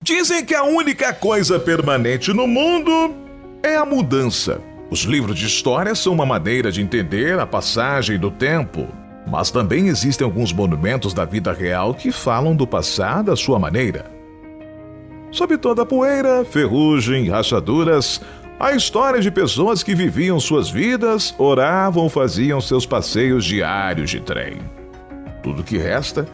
Dizem que a única coisa permanente no mundo é a mudança. Os livros de história são uma maneira de entender a passagem do tempo, mas também existem alguns monumentos da vida real que falam do passado à sua maneira. Sob toda a poeira, ferrugem, rachaduras, há histórias de pessoas que viviam suas vidas, oravam, faziam seus passeios diários de trem. Tudo que resta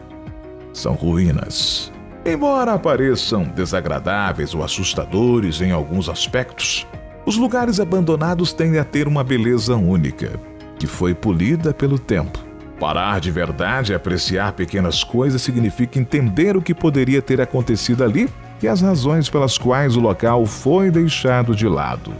são ruínas. Embora pareçam desagradáveis ou assustadores em alguns aspectos, os lugares abandonados tendem a ter uma beleza única, que foi polida pelo tempo. Parar de verdade e apreciar pequenas coisas significa entender o que poderia ter acontecido ali e as razões pelas quais o local foi deixado de lado.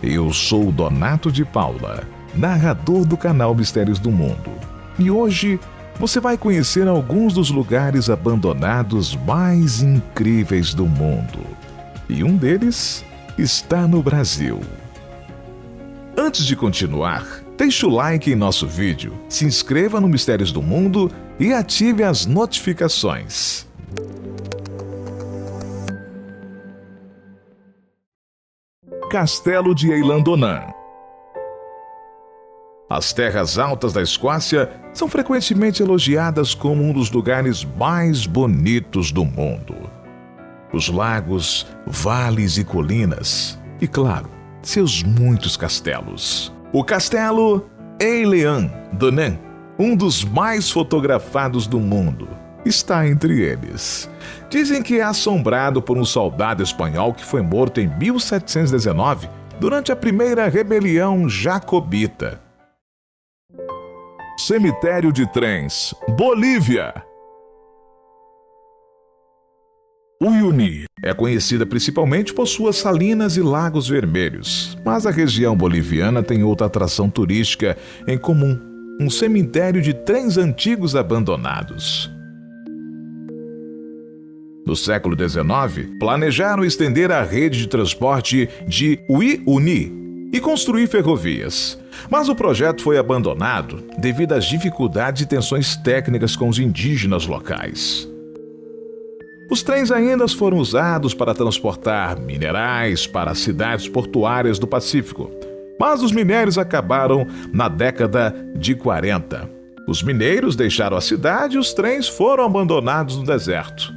Eu sou Donato de Paula, narrador do canal Mistérios do Mundo, e hoje você vai conhecer alguns dos lugares abandonados mais incríveis do mundo. E um deles está no Brasil. Antes de continuar, deixe o like em nosso vídeo, se inscreva no Mistérios do Mundo e ative as notificações. Castelo de Eilandonan. As terras altas da Escócia são frequentemente elogiadas como um dos lugares mais bonitos do mundo. Os lagos, vales e colinas, e claro, seus muitos castelos. O castelo Eilandonan, um dos mais fotografados do mundo, está entre eles. Dizem que é assombrado por um soldado espanhol que foi morto em 1719 durante a primeira rebelião jacobita. Cemitério de Trens, Bolívia. Uyuni é conhecida principalmente por suas salinas e lagos vermelhos, mas a região boliviana tem outra atração turística em comum: um cemitério de trens antigos abandonados. No século XIX, planejaram estender a rede de transporte de Uyuni e construir ferrovias. Mas o projeto foi abandonado devido às dificuldades e tensões técnicas com os indígenas locais. Os trens ainda foram usados para transportar minerais para as cidades portuárias do Pacífico, mas os minérios acabaram na década de 40. Os mineiros deixaram a cidade e os trens foram abandonados no deserto.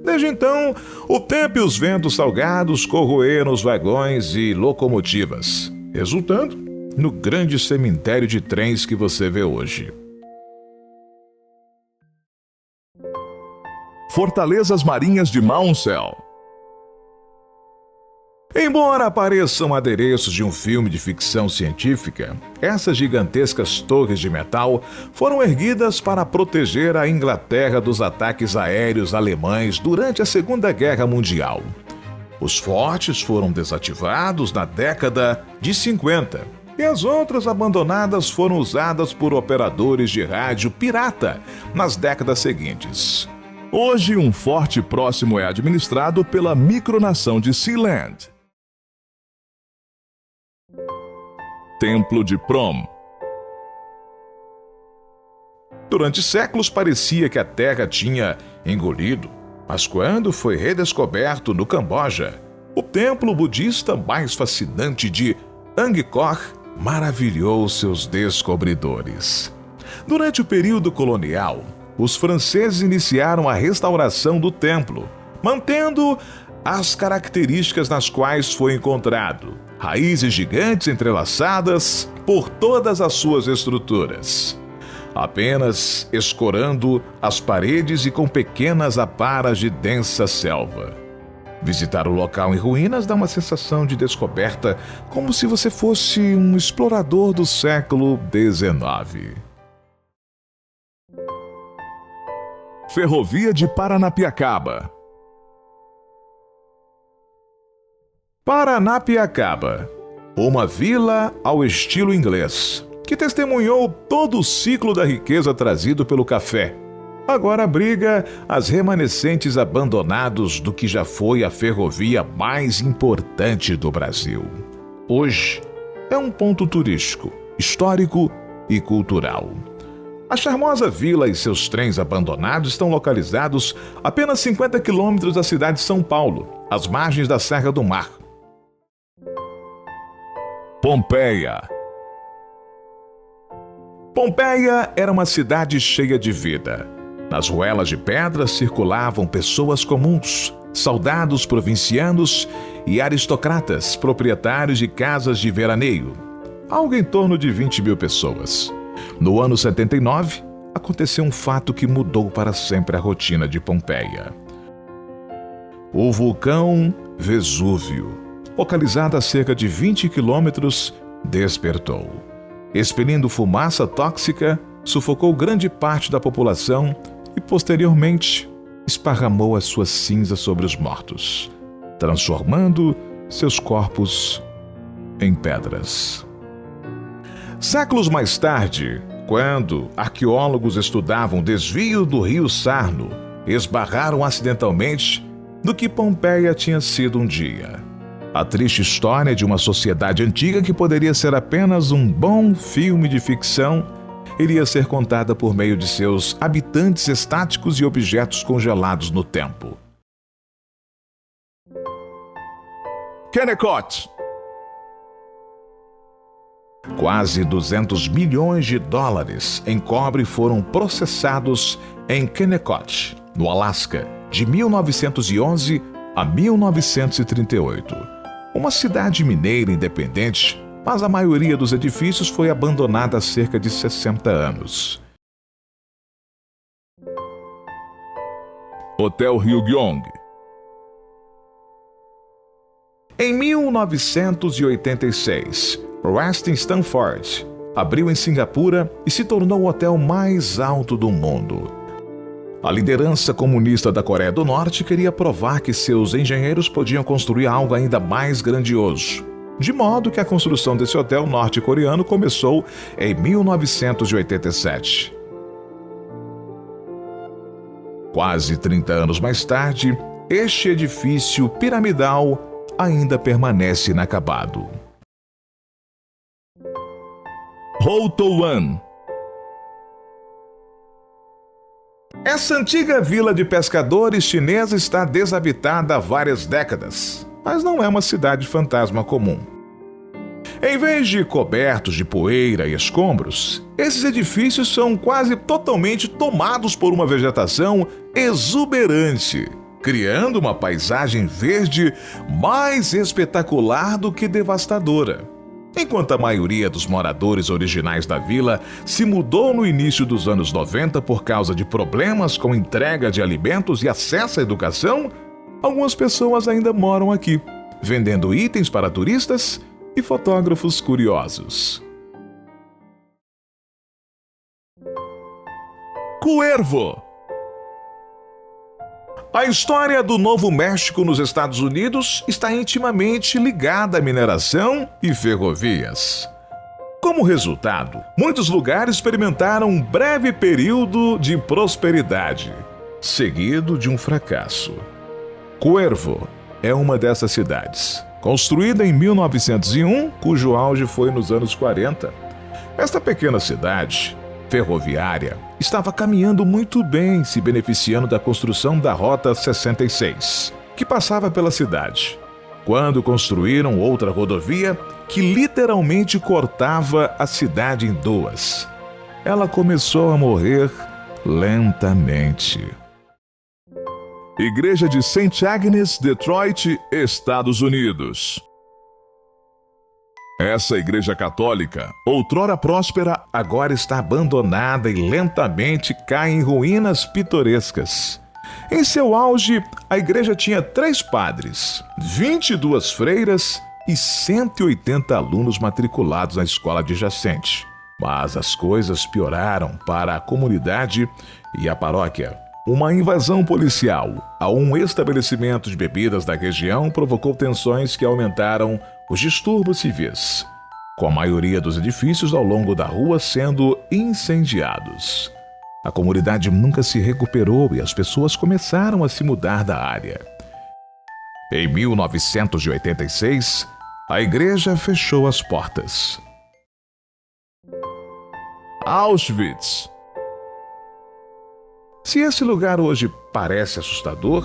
Desde então, o tempo e os ventos salgados corroeram os vagões e locomotivas, resultando no grande cemitério de trens que você vê hoje. Fortalezas Marinhas de Maunsell. Embora pareçam adereços de um filme de ficção científica, essas gigantescas torres de metal foram erguidas para proteger a Inglaterra dos ataques aéreos alemães durante a Segunda Guerra Mundial. Os fortes foram desativados na década de 50 e as outras abandonadas foram usadas por operadores de rádio pirata nas décadas seguintes. Hoje, um forte próximo é administrado pela micronação de Sealand. Templo de Prom. Durante séculos parecia que a Terra tinha engolido, mas quando foi redescoberto no Camboja, o templo budista mais fascinante de Angkor maravilhou seus descobridores. Durante o período colonial, os franceses iniciaram a restauração do templo, mantendo as características nas quais foi encontrado: raízes gigantes entrelaçadas por todas as suas estruturas, apenas escorando as paredes e com pequenas aparas de densa selva. Visitar o local em ruínas dá uma sensação de descoberta, como se você fosse um explorador do século XIX. Ferrovia de Paranapiacaba. Paranapiacaba, uma vila ao estilo inglês, que testemunhou todo o ciclo da riqueza trazido pelo café, agora abriga as remanescentes abandonados do que já foi a ferrovia mais importante do Brasil. Hoje é um ponto turístico, histórico e cultural. A charmosa vila e seus trens abandonados estão localizados a apenas 50 quilômetros da cidade de São Paulo, às margens da Serra do Mar. Pompeia. Pompeia era uma cidade cheia de vida. Nas ruelas de pedra circulavam pessoas comuns, soldados provincianos e aristocratas, proprietários de casas de veraneio. Algo em torno de 20 mil pessoas. No ano 79, aconteceu um fato que mudou para sempre a rotina de Pompeia. O vulcão Vesúvio, localizado a cerca de 20 quilômetros, despertou. Expelindo fumaça tóxica, sufocou grande parte da população e, posteriormente, esparramou as suas cinzas sobre os mortos, transformando seus corpos em pedras. Séculos mais tarde, quando arqueólogos estudavam o desvio do rio Sarno, esbarraram acidentalmente no que Pompeia tinha sido um dia. A triste história de uma sociedade antiga que poderia ser apenas um bom filme de ficção iria ser contada por meio de seus habitantes estáticos e objetos congelados no tempo. Kennecott. Quase 200 milhões de dólares em cobre foram processados em Kennecott, no Alasca, de 1911 a 1938. Uma cidade mineira independente, mas a maioria dos edifícios foi abandonada há cerca de 60 anos. Hotel Ryugyong. Em 1986, Westin Stanford abriu em Singapura e se tornou o hotel mais alto do mundo. A liderança comunista da Coreia do Norte queria provar que seus engenheiros podiam construir algo ainda mais grandioso, de modo que a construção desse hotel norte-coreano começou em 1987. Quase 30 anos mais tarde, este edifício piramidal ainda permanece inacabado. Houtou-an. Essa antiga vila de pescadores chinesa está desabitada há várias décadas, mas não é uma cidade fantasma comum. Em vez de cobertos de poeira e escombros, esses edifícios são quase totalmente tomados por uma vegetação exuberante, criando uma paisagem verde mais espetacular do que devastadora. Enquanto a maioria dos moradores originais da vila se mudou no início dos anos 90 por causa de problemas com entrega de alimentos e acesso à educação, algumas pessoas ainda moram aqui, vendendo itens para turistas e fotógrafos curiosos. Cuervo. A história do Novo México nos Estados Unidos está intimamente ligada à mineração e ferrovias. Como resultado, muitos lugares experimentaram um breve período de prosperidade, seguido de um fracasso. Cuervo é uma dessas cidades, construída em 1901, cujo auge foi nos anos 40. Esta pequena cidade ferroviária estava caminhando muito bem, se beneficiando da construção da Rota 66, que passava pela cidade, quando construíram outra rodovia que literalmente cortava a cidade em duas. Ela começou a morrer lentamente. Igreja de St. Agnes, Detroit, Estados Unidos. Essa igreja católica, outrora próspera, agora está abandonada e lentamente cai em ruínas pitorescas. Em seu auge, a igreja tinha 3 padres, 22 freiras e 180 alunos matriculados na escola adjacente. Mas as coisas pioraram para a comunidade e a paróquia. Uma invasão policial a um estabelecimento de bebidas da região provocou tensões que aumentaram os distúrbios civis, com a maioria dos edifícios ao longo da rua sendo incendiados. A comunidade nunca se recuperou e as pessoas começaram a se mudar da área. Em 1986, a igreja fechou as portas. Auschwitz. Se esse lugar hoje parece assustador,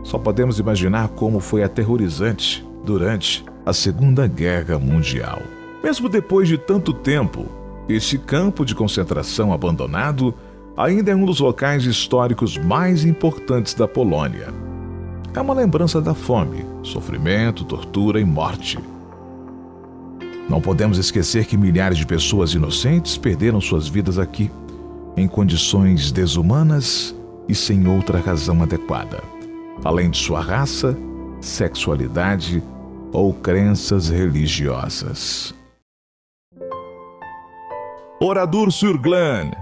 só podemos imaginar como foi aterrorizante durante a Segunda Guerra Mundial. Mesmo depois de tanto tempo, esse campo de concentração abandonado ainda é um dos locais históricos mais importantes da Polônia. É uma lembrança da fome, sofrimento, tortura e morte. Não podemos esquecer que milhares de pessoas inocentes perderam suas vidas aqui, em condições desumanas e sem outra razão adequada, além de sua raça, sexualidade ou crenças religiosas. Oradour-sur-Glane.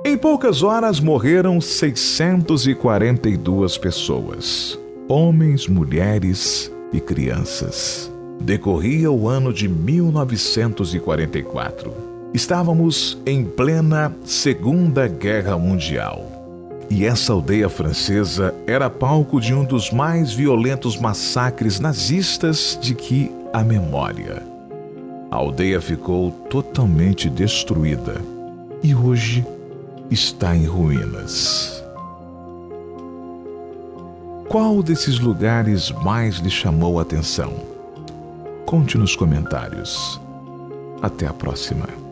Em poucas horas morreram 642 pessoas, homens, mulheres e crianças. Decorria o ano de 1944. Estávamos em plena Segunda Guerra Mundial. E essa aldeia francesa era palco de um dos mais violentos massacres nazistas de que há memória. A aldeia ficou totalmente destruída e hoje está em ruínas. Qual desses lugares mais lhe chamou a atenção? Conte nos comentários. Até a próxima.